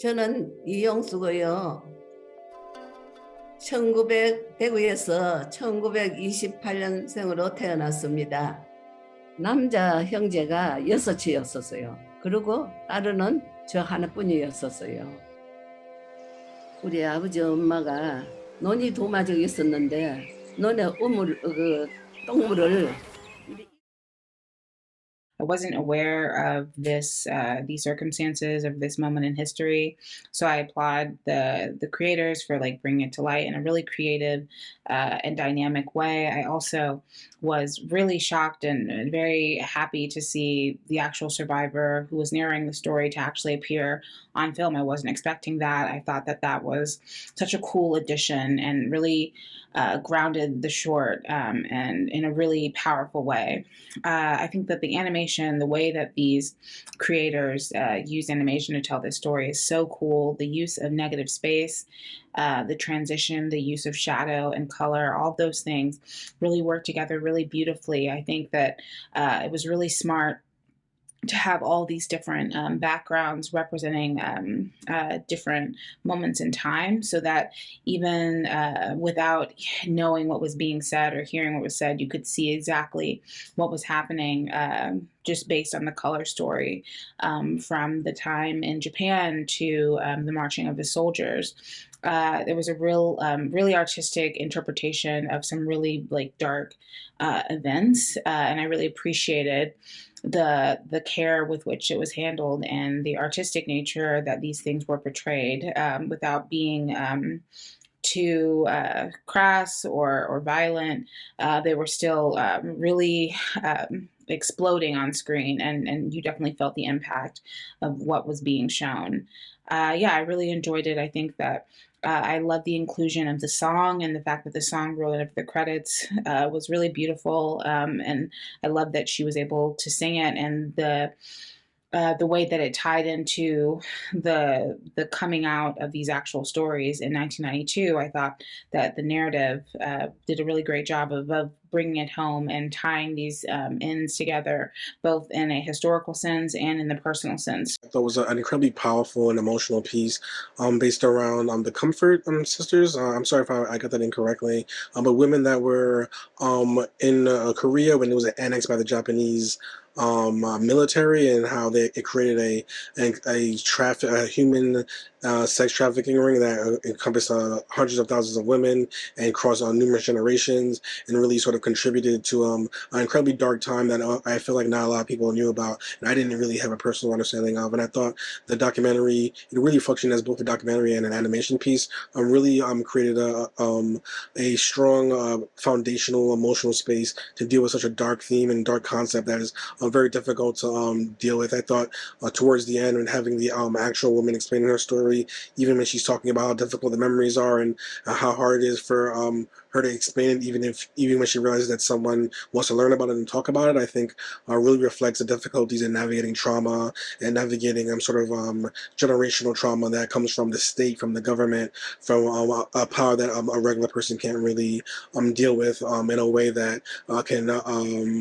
저는 이영수고요. 1900 대구에서 1928년생으로 태어났습니다. 남자 형제가 6이었었어요. 그리고 딸은 저 하나뿐이었었어요. 우리 아버지 엄마가 논이 도마저 있었는데 논에 똥물을 I wasn't aware of these circumstances of this moment in history, so I applaud the creators for like bringing it to light in a really creative and dynamic way. I also was really shocked and very happy to see the actual survivor who was narrating the story to actually appear on film. I wasn't expecting that. I thought that was such a cool addition and really grounded the short and in a really powerful way. I think that the animation, the way that these creators use animation to tell this story is so cool. The use of negative space, the transition, the use of shadow and color, all of those things really work together really beautifully. I think that it was really smart to have all these different backgrounds representing different moments in time, so that even without knowing what was being said or hearing what was said, you could see exactly what was happening just based on the color story, from the time in Japan to the marching of the soldiers. There was a really artistic interpretation of some really like dark events, and I really appreciated the care with which it was handled and the artistic nature that these things were portrayed, without being too crass or violent. They were still really exploding on screen, and you definitely felt the impact of what was being shown. Yeah, I really enjoyed it. I think that I love the inclusion of the song, and the fact that the song rolled up the credits was really beautiful. And I love that she was able to sing it, and the way that it tied into the coming out of these actual stories in 1992. I thought that the narrative did a really great job of bringing it home and tying these ends together, both in a historical sense and in the personal sense. I thought it was an incredibly powerful and emotional piece, based around the Comfort sisters. I'm sorry if I got that incorrectly, but women that were in Korea when it was annexed by the Japanese military, and how it created a human sex trafficking ring that encompassed hundreds of thousands of women and crossed numerous generations, and really sort of contributed to an incredibly dark time that I feel like not a lot of people knew about, and I didn't really have a personal understanding of. And I thought the documentary, it really functioned as both a documentary and an animation piece. Really created a strong foundational emotional space to deal with such a dark theme and dark concept that is very difficult to deal with. I thought towards the end, and having the actual woman explaining her story, even when she's talking about how difficult the memories are, and how hard it is for her to explain it, even when she realizes that someone wants to learn about it and talk about it, I think really reflects the difficulties in navigating trauma and navigating generational trauma that comes from the state, from the government, from a power that a regular person can't really deal with in a way that can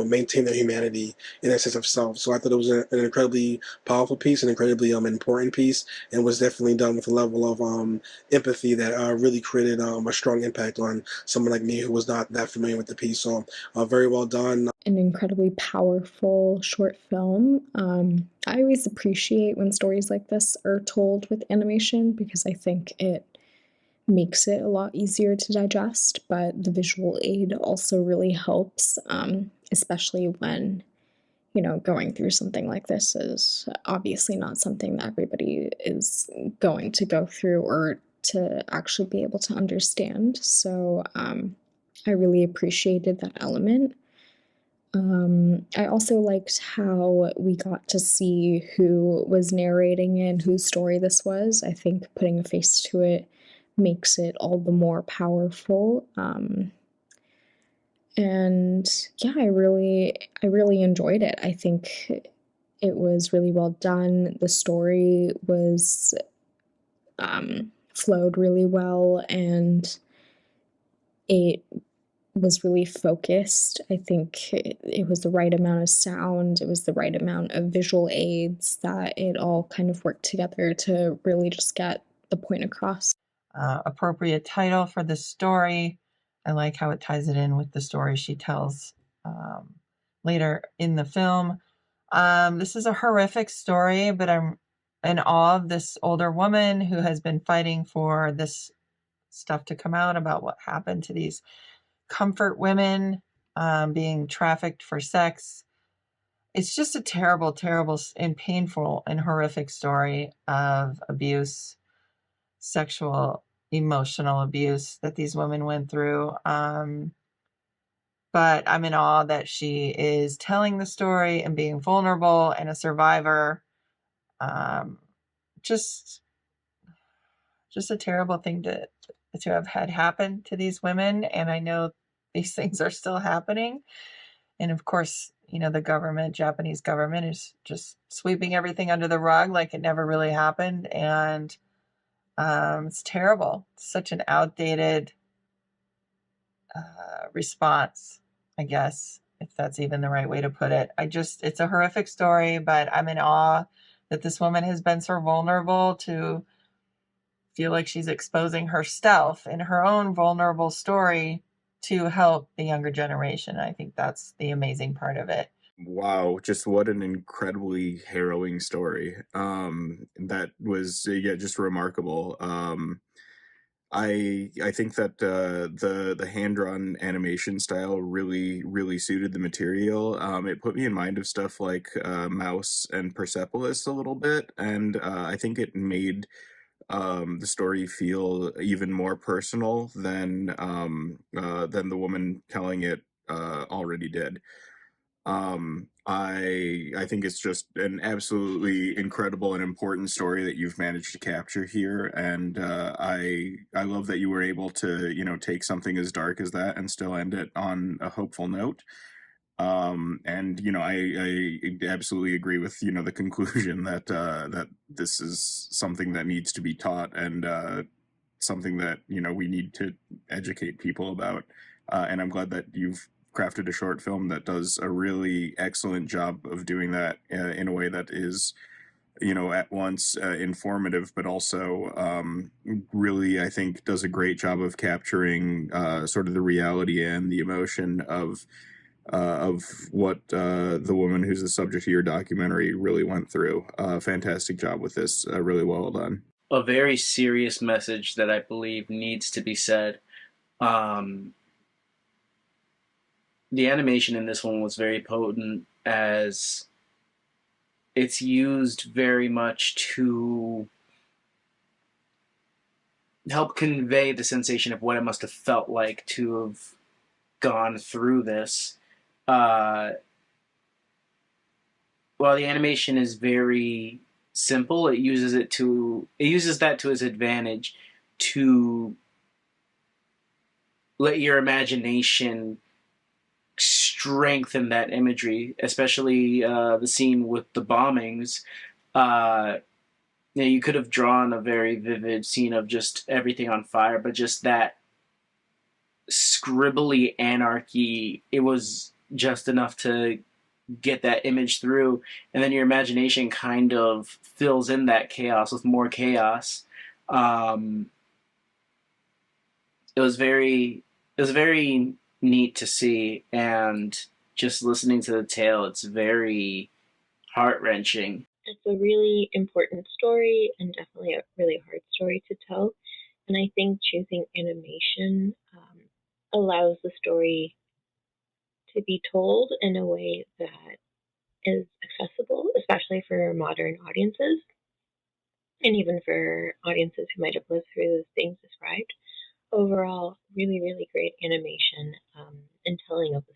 maintain their humanity in a sense of self. So I thought it was an incredibly powerful piece, an incredibly important piece, and was definitely done with a level of empathy that really created a strong impact on someone like me who was not that familiar with the piece. So very well done. An incredibly powerful short film. I always appreciate when stories like this are told with animation, because I think it makes it a lot easier to digest, but the visual aid also really helps, especially when, going through something like this is obviously not something that everybody is going to go through or to actually be able to understand. So I really appreciated that element. I also liked how we got to see who was narrating and whose story this was. I think putting a face to it makes it all the more powerful. And yeah, I really enjoyed it. I think it was really well done. The story was flowed really well, and it was really focused. I think it was the right amount of sound, it was the right amount of visual aids, that it all kind of worked together to really just get the point across. Appropriate title for the story. I like how it ties it in with the story she tells later in the film. This is a horrific story, but I'm in awe of this older woman who has been fighting for this stuff to come out about what happened to these comfort women being trafficked for sex. It's just a terrible, terrible, and painful and horrific story of abuse, sexual, emotional abuse that these women went through. But I'm in awe that she is telling the story and being vulnerable and a survivor. Just a terrible thing to have had happen to these women. And I know these things are still happening. And of course, the government, Japanese government, is just sweeping everything under the rug like it never really happened. And it's terrible. It's such an outdated response, I guess, if that's even the right way to put it. It's a horrific story, but I'm in awe that this woman has been so vulnerable to feel like she's exposing herself in her own vulnerable story to help the younger generation. I think that's the amazing part of it. Wow, just what an incredibly harrowing story. That was just remarkable. I think that the hand drawn animation style really suited the material. It put me in mind of stuff like Mouse and Persepolis a little bit, and I think it made the story feel even more personal than the woman telling it already did. I think it's just an absolutely incredible and important story that you've managed to capture here, and I love that you were able to take something as dark as that and still end it on a hopeful note. And I absolutely agree with the conclusion that that this is something that needs to be taught, and something that we need to educate people about. And I'm glad that you've crafted a short film that does a really excellent job of doing that in a way that is at once informative, but also really, I think, does a great job of capturing sort of the reality and the emotion of what the woman who's the subject of your documentary really went through. Fantastic job with this. Really well done. A very serious message that I believe needs to be said. The animation in this one was very potent, as it's used very much to help convey the sensation of what it must have felt like to have gone through this. While the animation is very simple, it uses that to its advantage to let your imagination strengthen that imagery, especially the scene with the bombings. You could have drawn a very vivid scene of just everything on fire, but just that scribbly anarchy, it was just enough to get that image through, and then your imagination kind of fills in that chaos with more chaos. It was very neat to see, and just listening to the tale, it's very heart-wrenching. It's a really important story, and definitely a really hard story to tell. And I think choosing animation allows the story to be told in a way that is accessible, especially for modern audiences, and even for audiences who might have lived through the things described. Overall, really, really great animation and telling of the